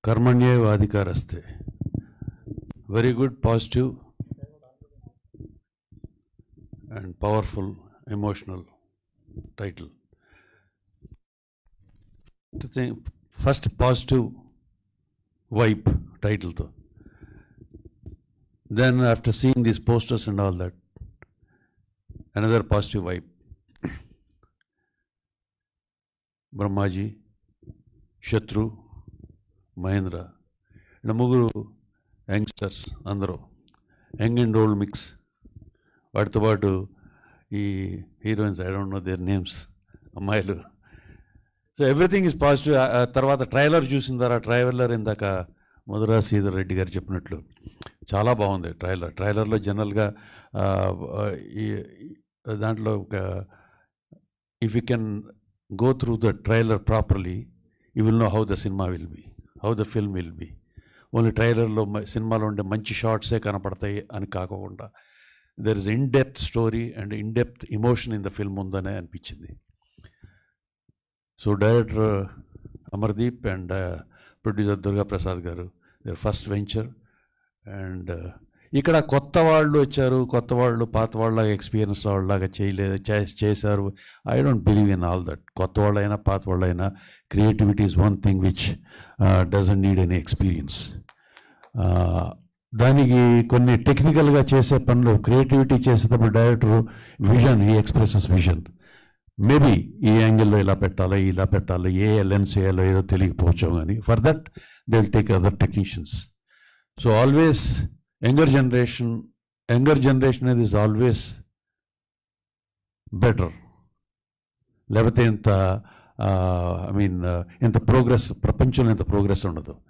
कर्मण्येव अधिकारस्ते. Very good, positive and powerful, emotional title. First positive vibe title though. Then after seeing these posters and all that, another positive vibe. Brahmaji, Shatru, Mahendra, and Muguru youngsters అందరూ young and old mix. వాటితో పాటు ఈ heroines, I don't know their names, అమ్మాయిలు. So everything is positive. తర్వాత trailer చూసిన తర్వాత, trailer ఇందాక మధురా శ్రీధర్ రెడ్డి గారు చెప్పినట్లు చాలా బాగుంది ట్రైలర్లో జనరల్గా దాంట్లో ఒక if you can go through the trailer properly you will know how the cinema will be, how the film will be. Only ట్రైలర్లో సినిమాలో ఉండే మంచి షార్ట్సే కనపడతాయి అని కాకుండా there is in depth story and in depth emotion in the film ఉందనే అనిపించింది. So director Amardeep and producer Durga Prasad గారు, దర్ ఫస్ట్ వెంచర్. అండ్ ఇక్కడ కొత్త వాళ్ళు వచ్చారు, కొత్త వాళ్ళు పాత వాళ్ళలాగా ఎక్స్పీరియన్స్ వాళ్ళలాగా చేశారు. I don't believe in all that. కొత్త వాళ్ళైనా పాత వాళ్ళైనా creativity is one thing which doesn't need any experience. దానికి కొన్ని టెక్నికల్గా చేసే పనులు, క్రియేటివిటీ చేసేటప్పుడు డైరెక్టర్ విజన్, ఈ ఎక్స్ప్రెసెస్ విజన్. మేబీ ఈ యాంగిల్లో ఇలా పెట్టాలి, ఏ లెన్స్ వేయాలో ఏదో తెలియకపోవచ్చు, కానీ for that they will take other technicians. So always younger generation అనేది ఈజ్ ఆల్వేస్ బెటర్. లేకపోతే ఇంత ఇంత ప్రోగ్రెస్, ప్రపంచంలో ఇంత ప్రోగ్రెస్ ఉండదు.